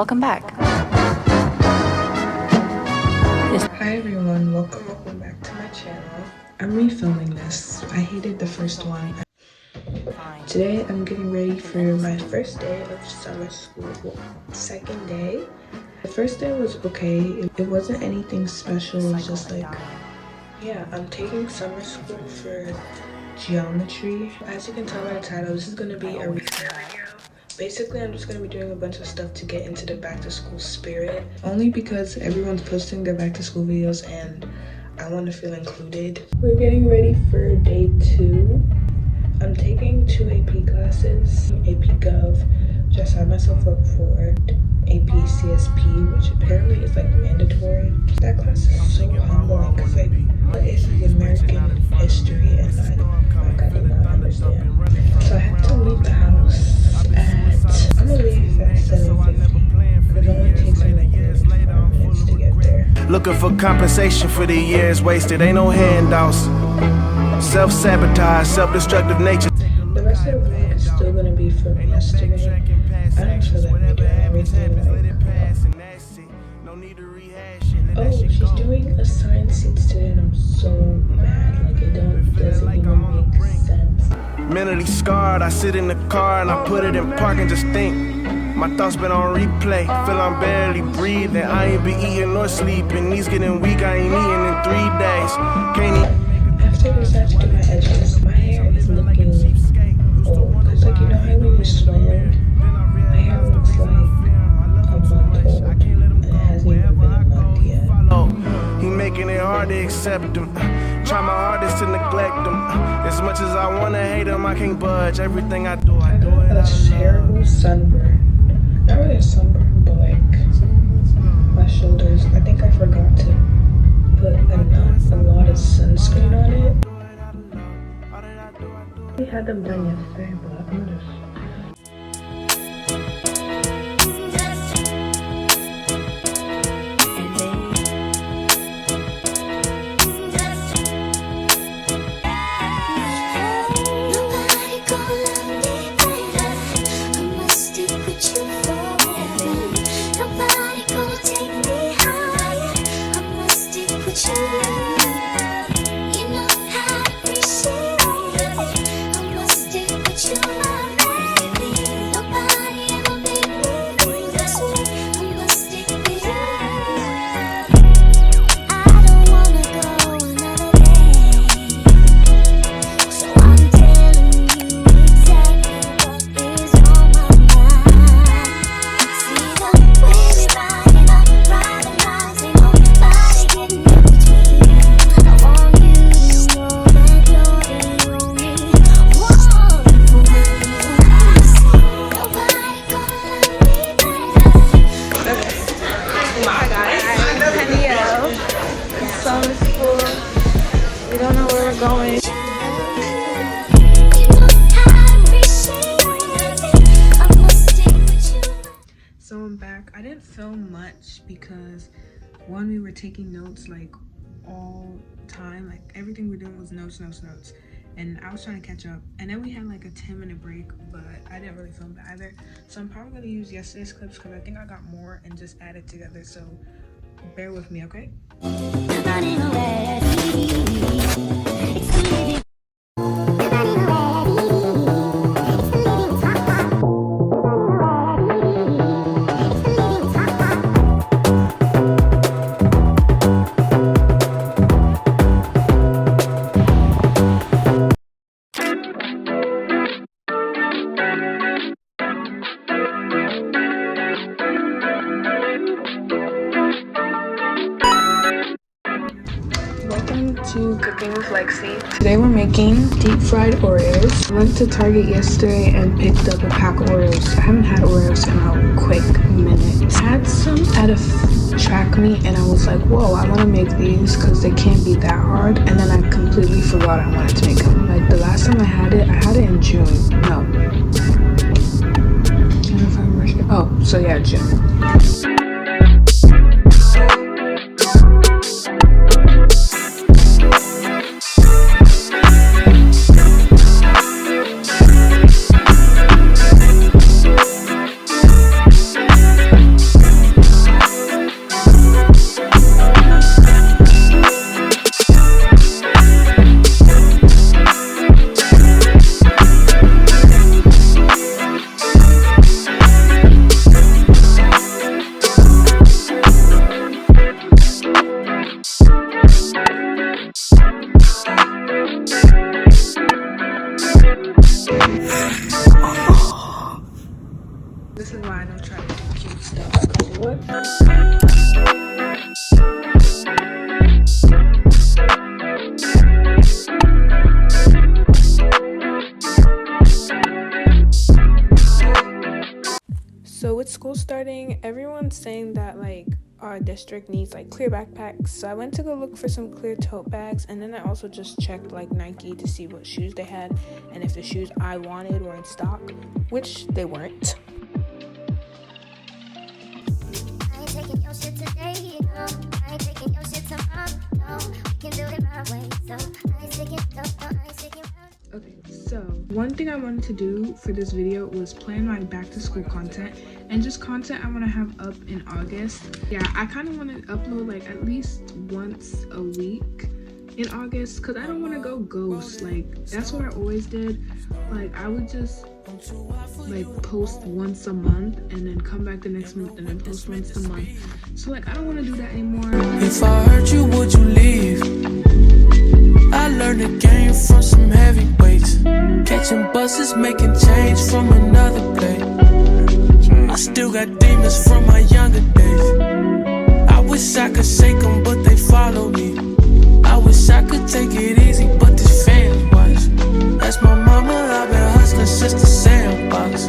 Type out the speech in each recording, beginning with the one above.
welcome back. Hi everyone, welcome back to my channel. I'm refilming this. I hated the first one. Today I'm getting ready for my first day of summer school. Second day. The first day was okay. It wasn't anything special. It was just like, yeah, I'm taking summer school for geometry. As you can tell by the title, this is going to be a refill video. Basically, I'm just going to be doing a bunch of stuff to get into the back to school spirit. Only because everyone's posting their back to school videos and I want to feel included. We're getting ready for day 2. I'm taking 2 AP classes. AP Gov, which I signed myself up for. AP CSP, which apparently is like mandatory. That class is so humbling because like, what is American history and I did not understand. So I had to leave the house at, I'm gonna leave at 7:50 because it only takes me like 5 minutes to get there. Looking for compensation for the years wasted, ain't no handouts. Self-sabotage, self-destructive nature. The rest of the vlog is still gonna be from yesterday. I don't feel like we're doing everything like, oh, she's doing assigned seats today and I'm so mad. Like it doesn't even make sense. Mentally scarred, I sit in the car and I put it in park and just think. My thoughts been on replay, feel I'm barely breathing. I ain't been eating nor sleeping, knees getting weak, I ain't eating in 3 days. Can't eat. After I decided to do my edges, my hair is looking old. Cause like, you know how when you swim, my hair looks like a month old and it hasn't even been a month yet. He making it hard to accept him. Try my hardest to neglect him. As much as I wanna hate him, I can't budge. Everything I do, I do it. A terrible sunburn. Not really a sunburn, but like my shoulders. I think I forgot to put a lot of sunscreen on it. We had them done yesterday, but I'm just. We don't know where we're going. So I'm back. I didn't film much because one, we were taking notes like all time. Like everything we're doing was notes. And I was trying to catch up. And then we had like a 10-minute break, but I didn't really film that either. So I'm probably gonna use yesterday's clips because I think I got more and just add it together. So bear with me, okay? To Cooking with Lexi. Today we're making deep fried Oreos. I went to Target yesterday and picked up a pack of Oreos. I haven't had Oreos in a quick minute. I had some at a track meet and I was like, whoa, I want to make these because they can't be that hard. And then I completely forgot I wanted to make them. Like the last time I had it in June. No. I don't know if I remember. Oh, so yeah, June. everyone's saying that like our district needs like clear backpacks, so I went to go look for some clear tote bags, and then I also just checked like Nike to see what shoes they had and if the shoes I wanted were in stock, which they weren't. I ain't taking your shit today, no. I ain't taking your shit tomorrow, no. We can do it my way, so I ain't sticking, no, I ain't sticking. Okay, so one thing I wanted to do for this video was plan my back to school content and just content I want to have up in August. Yeah, I kind of want to upload like at least once a week in August because I don't want to go ghost. Like that's what I always did. Like I would just like post once a month and then come back the next month and then post once a month. So like I don't want to do that anymore. If I hurt you, would you leave? I learned the game from some heavyweights, catching buses, making change from another place. I still got demons from my younger days. I wish I could shake them, but they follow me. I wish I could take it easy, but this fans watch. That's my mama, I've been hustling since the sandbox.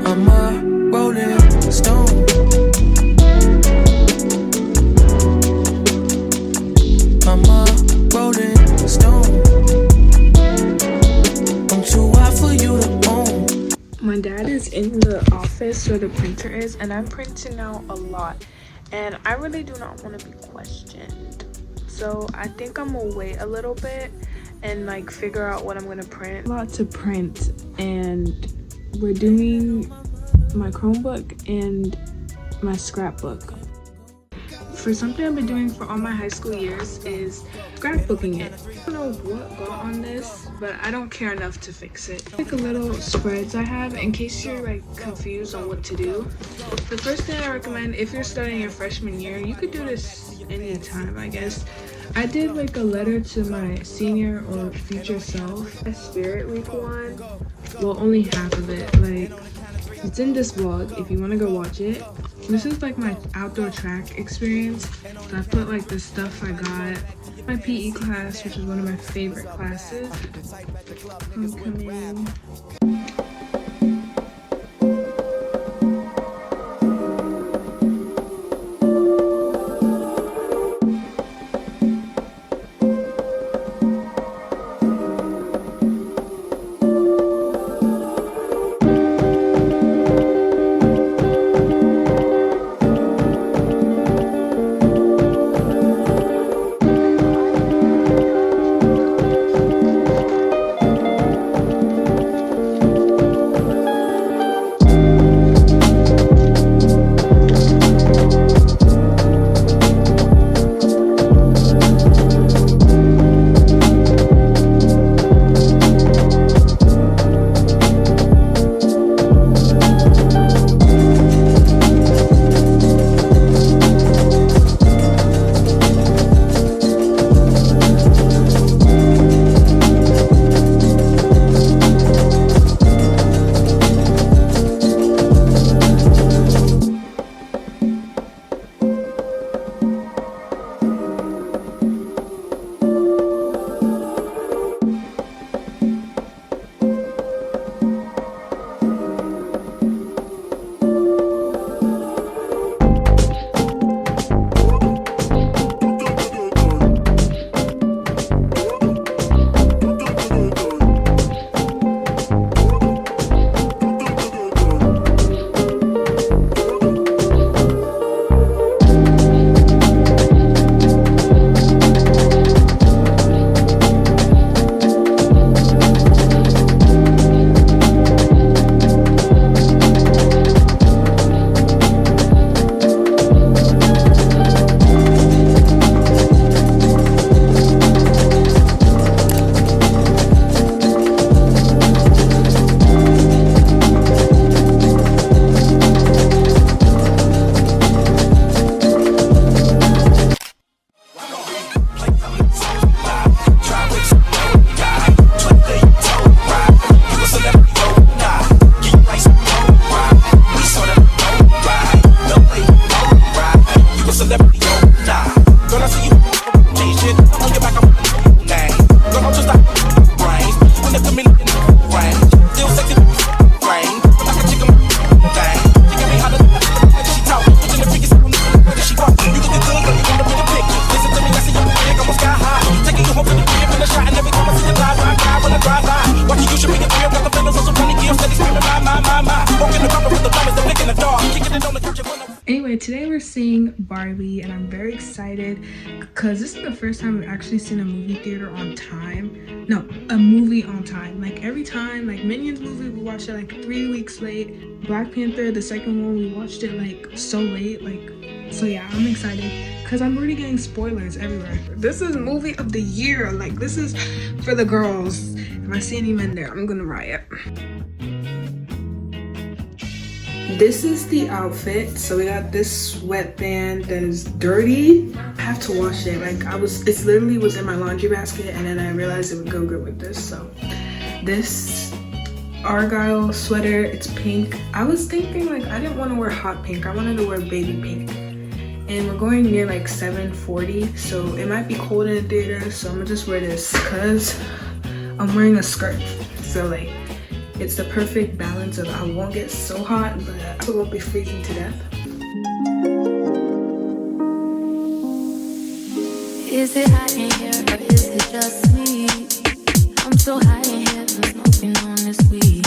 I'm a rolling stone. I'm a rolling stone. I'm too hot for you to own. My dad is in the office where the printer is, and I'm printing out a lot, and I really do not want to be questioned. So I think I'm gonna wait a little bit and like figure out what I'm gonna print. A lot to print, and we're doing my Chromebook and my scrapbook. For something I've been doing for all my high school years is scrapbooking it. I don't know what got on this, but I don't care enough to fix it. Like a little spreads I have in case you're like confused on what to do. The first thing I recommend if you're starting your freshman year, you could do this anytime, I guess. I did like a letter to my senior or future self. A Spirit Week one, well only half of it, like it's in this vlog if you want to go watch it. This is like my outdoor track experience. So I put like the stuff I got. My PE class, which is one of my favorite classes. Homecoming. Barbie, and I'm very excited because this is the first time I've actually seen a movie theater on time. No, a movie on time. Like every time, like Minions movie, we watched it like 3 weeks late. Black Panther, the second one, we watched it like so late. So yeah, I'm excited because I'm already getting spoilers everywhere. This is movie of the year. Like this is for the girls. If I see any men there, I'm gonna riot. This is the outfit. So we got this sweatband that is dirty. I have to wash it. Like it literally was in my laundry basket, and then I realized it would go good with this. So this Argyle sweater, it's pink. I was thinking like I didn't want to wear hot pink. I wanted to wear baby pink. And we're going near like 7:40, so it might be cold in the theater. So I'm gonna just wear this because I'm wearing a skirt. So like it's the perfect balance of I won't get so hot, but I also won't be freezing to death. Is it hot in here or is it just me? I'm so high in here from smoking on this weed.